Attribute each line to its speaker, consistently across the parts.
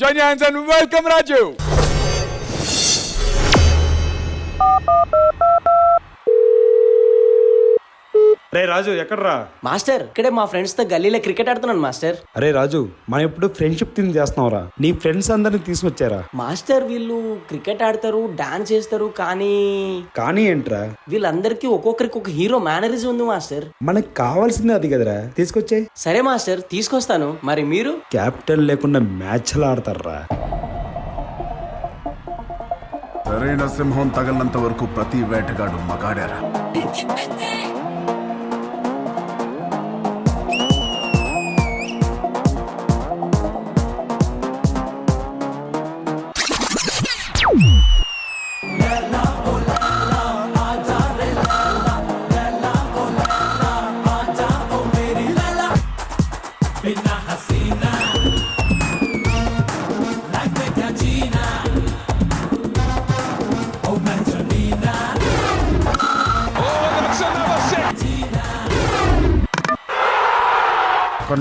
Speaker 1: Join your hands and welcome Raju.
Speaker 2: రే రాజు ఎక్కడ్రా?
Speaker 3: Master ఇక్కడే మా ఫ్రెండ్స్ తో గల్లీలో క్రికెట్ ఆడుతున్నాను మాస్టర్.
Speaker 2: అరే రాజు, మనం ఇప్పుడు ఫ్రెండ్షిప్ థీమ్ చేస్తున్నావురా. నీ ఫ్రెండ్స్ అందరిని తీసుకొచ్చారా?
Speaker 3: మాస్టర్ వీళ్ళు క్రికెట్ ఆడతారు, డాన్స్ చేస్తారు, కానీ
Speaker 2: ఏంట్రా?
Speaker 3: వీళ్ళందరికీ ఒక్కొక్కరికి ఒక హీరో మేనరిజం ఉంది మాస్టర్.
Speaker 2: మనకు కావాల్సింది అది కదరా, తీసుకొచ్చే.
Speaker 3: సరే మాస్టర్ తీసుకొస్తాను. మరి మీరు?
Speaker 2: క్యాపిటల్ లేకుండా మ్యాచ్లు ఆడతారా?
Speaker 4: సరైన సింహం తగలంత వరకు ప్రతి వేటగాడు మగాడారా.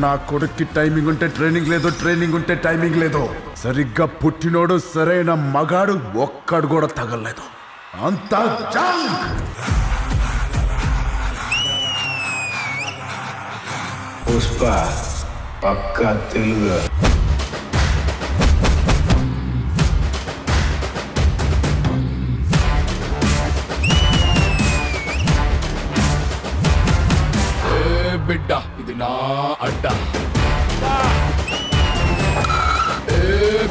Speaker 4: నా కొడుక్కి టైమింగ్ ఉంటే ట్రైనింగ్ లేదు, ట్రైనింగ్ ఉంటే టైమింగ్ లేదు. సరిగ్గా పుట్టినోడు సరైన మగాడు ఒక్కడు కూడా తగలలేదు. అంతా జంక్.
Speaker 5: పుష్ప పక్కా తెలుగు.
Speaker 1: బిడ్డ ఇది నా అడ్డ,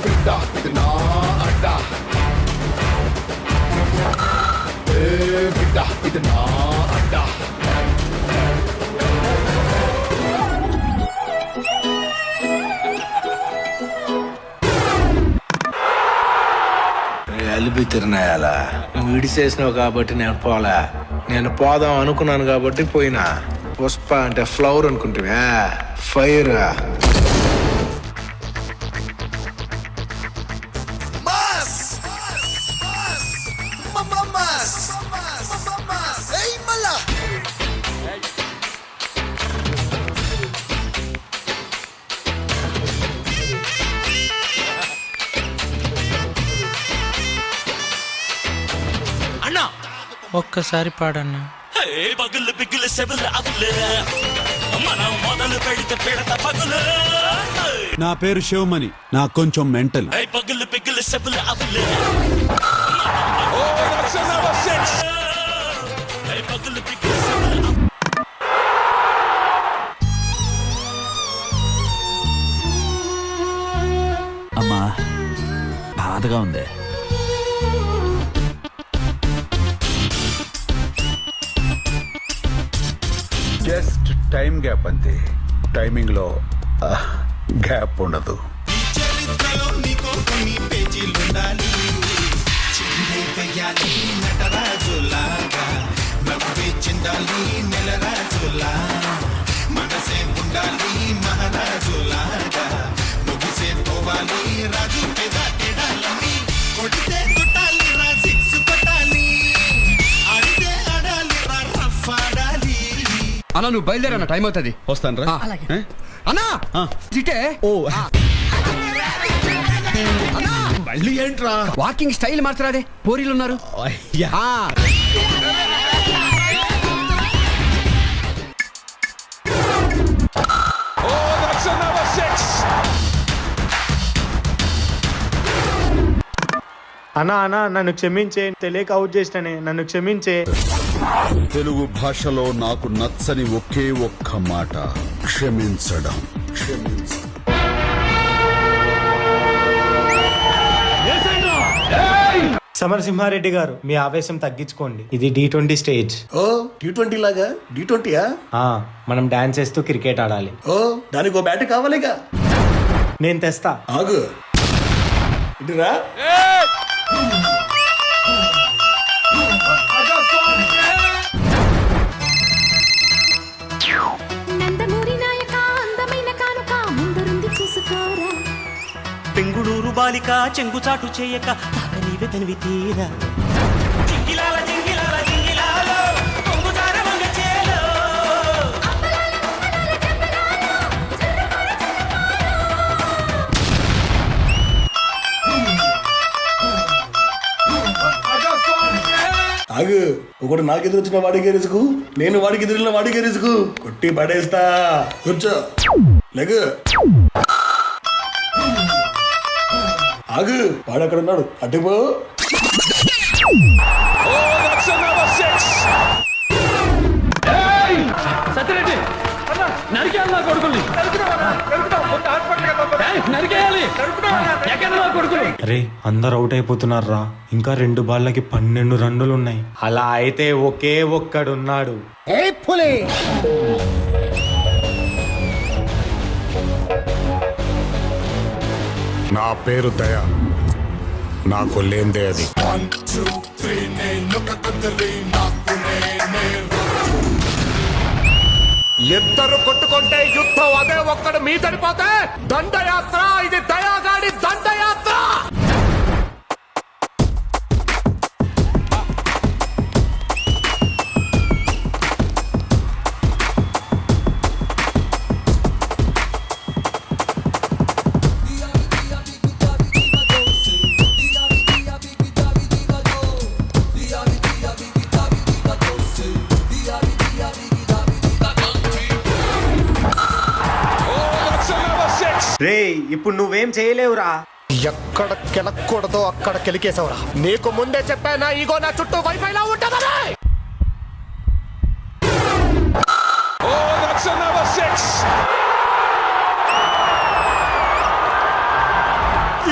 Speaker 1: బిడ్డ ఇది నా అడ్డ, బిడ్డ ఇది నా అడ్డ.
Speaker 5: అలిపి తిరినాయాలా? నువ్వు విడిసేసినావు కాబట్టి నేను పోలే. నేను పోదాం అనుకున్నాను కాబట్టి పోయినా. పుష్ప అంటే ఫ్లవర్ అనుకుంటున్నా, ఫైర్.
Speaker 6: అన్నా ఒక్కసారి పాడన్నా. పగులు బిగులు సెబులు అగులు మనం మొదలు పెడితే పెడత పగులు.
Speaker 7: నా పేరు శివమణి, నాకు కొంచెం మెంటల్.
Speaker 6: పగులు బిగులు సెబులు అగులు పగులు బిగులు సెబులు.
Speaker 7: అమ్మా బాధగా ఉంది.
Speaker 4: జస్ట్ టైం గ్యాప్ అంతే. టైమింగ్ లో గ్యాప్ ఉండదు.
Speaker 8: అన్నా నువ్వు బయలుదేరన్నా, టైం అవుతుంది.
Speaker 7: వస్తాను రా.
Speaker 8: అన్నా ఇటే.
Speaker 7: ఓ
Speaker 8: మళ్ళీ ఏంట్రా వాకింగ్ స్టైల్ మార్చరాదే, పోరీలు ఉన్నారు.
Speaker 9: అన్నా అన్నా నన్ను క్షమించే, తెలియక అవుట్ చేసినానే, నన్ను క్షమించే.
Speaker 4: తెలుగు భాషలో నాకు నచ్చని ఒకే ఒక్క మాట క్షమించడం.
Speaker 9: సమరసింహారెడ్డి గారు, మీ ఆవేశం తగ్గించుకోండి. ఇది D20 స్టేజ్.
Speaker 10: ఓ T20 లాగా? D20యా?
Speaker 9: మనం డాన్స్ చేస్తూ క్రికెట్ ఆడాలి.
Speaker 10: ఓ దానికి ఓ బ్యాట్ కావాలిగా.
Speaker 9: నేను తెస్తా.
Speaker 10: ఆగు ఇటురా.
Speaker 6: పెంగుళూరు బాలిక చెంగుచాటు చేయక తాక నీవే తనివి తీరా.
Speaker 10: ఒకడు నాకు ఎదురు వచ్చిన వాడికే రిసుకు, నేను వాడికి ఎదురున్న వాడికే రిసుకు. కొట్టి పడేస్తా. కూర్చో, లెగు. ఆగు, వాడు అక్కడ ఉన్నాడు, అటుపో.
Speaker 9: అరే అందరు అవుట్ అయిపోతున్నారా, ఇంకా 2 బాళ్ళకి 12 రన్నులు ఉన్నాయి. అలా అయితే ఒకే ఒక్కడున్నాడు.
Speaker 4: నా పేరు దయా, నాకు లేందే అది.
Speaker 1: 1 2 3 నేను కదలి నాకు నేనే
Speaker 8: ఇద్దరు కొట్టుకుంటే యుద్ధం అదే ఒక్కడు మీ తడిపోతే దండయాత్ర. ఇది దయాగాడి దండయాత్ర.
Speaker 9: రే ఇప్పుడు నువ్వేం చేయలేవురా.
Speaker 8: ఎక్కడ కెలక్కూడదో అక్కడ కెలికేసావురా. నీకు ముందే చెప్పా, నా ఈగో నా చుట్టూ వైఫైలా ఉంటుందని.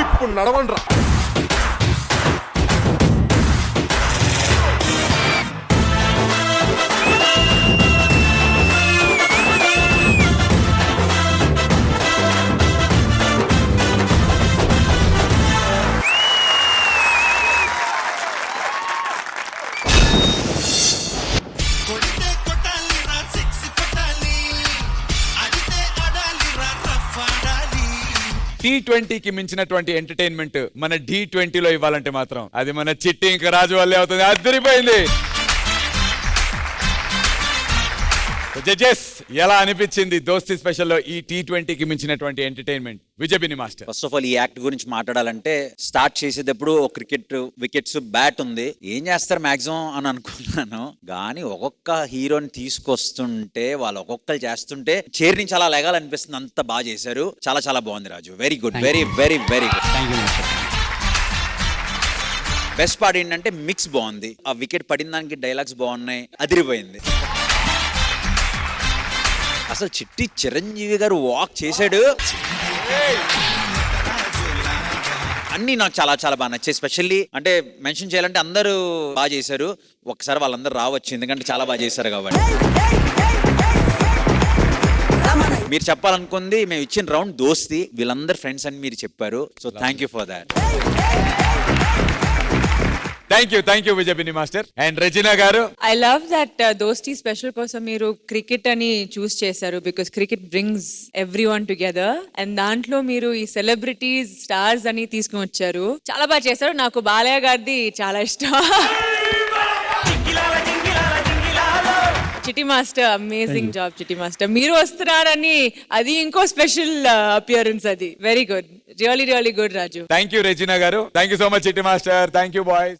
Speaker 8: ఇప్పుడు నడవండ్రా.
Speaker 1: T20కి మించినటువంటి ఎంటర్టైన్మెంట్ మన D20లో ఇవ్వాలంటే మాత్రం అది మన చిట్టి ఇంకా రాజు వల్లే అవుతుంది. అదిరిపోయింది. జడ్జెస్, ఎలా అనిపించింది దోస్తి స్పెషల్లో ఈ T20కి మించినటువంటి ఎంటర్టైన్మెంట్? విజయబిని మాస్టర్.
Speaker 11: ఫస్ట్ ఆఫ్ ఆల్ ఈ యాక్ట్ గురించి మాట్లాడాలంటే స్టార్ట్ చేసేటప్పుడు ఒక క్రికెట్ వికెట్స్ బ్యాట్ ఉంది, ఏం చేస్తారు మాక్సిమం అని అనుకున్నాను. కానీ ఒక్కొక్క హీరోని తీసుకొస్తుంటే వాళ్ళు ఒక్కొక్కరు చేస్తుంటే చైర్ నుంచి అలా లెగాలనిపిస్తుంది. అంత బాగా చేశారు. చాలా చాలా బాగుంది Raju. Very good, very very very good. Best part ఏంటంటే మిక్స్ బాగుంది. ఆ వికెట్ పడిన దానికి డైలాగ్స్ బాగున్నాయి. అదిరిపోయింది. అసలు చిట్టి చిరంజీవి గారు వాక్ చేశాడు. అన్నీ నాకు చాలా చాలా బాగా నచ్చాయి. స్పెషల్లీ అంటే మెన్షన్ చేయాలంటే అందరూ బాగా చేశారు. ఒకసారి వాళ్ళందరూ రావచ్చు, ఎందుకంటే చాలా బాగా చేశారు కాబట్టి. మీరు చెప్పాలనుకుంది మేము ఇచ్చిన రౌండ్ దోస్తి, వీళ్ళందరూ ఫ్రెండ్స్ అని మీరు చెప్పారు. So thank you for that.
Speaker 1: Thank you విజయబిని మాస్టర్. అండ్ రెజినా గారు,
Speaker 12: I love that Dosti special కోసం మీరు క్రికెట్ అని చూస్ చేశారు. Because cricket brings every one together. And దాంట్లో మీరు ఈ సెలబ్రిటీస్ స్టార్స్ అని తీసుకుని వచ్చారు. చాలా బాగా చేశారు. నాకు బాలయ్య గారిది చాలా ఇష్టం. చిట్టి మాస్టర్ అమేజింగ్ జాబ్. చిట్టి మాస్టర్ మీరు వస్తున్నారని అది ఇంకో స్పెషల్ అపియరెన్స్. అది very good, really really good Raju.
Speaker 1: Thank you Regina గారు. థ్యాంక్ యూ సో మచ్ చిట్టి మాస్టర్. Thank you boys.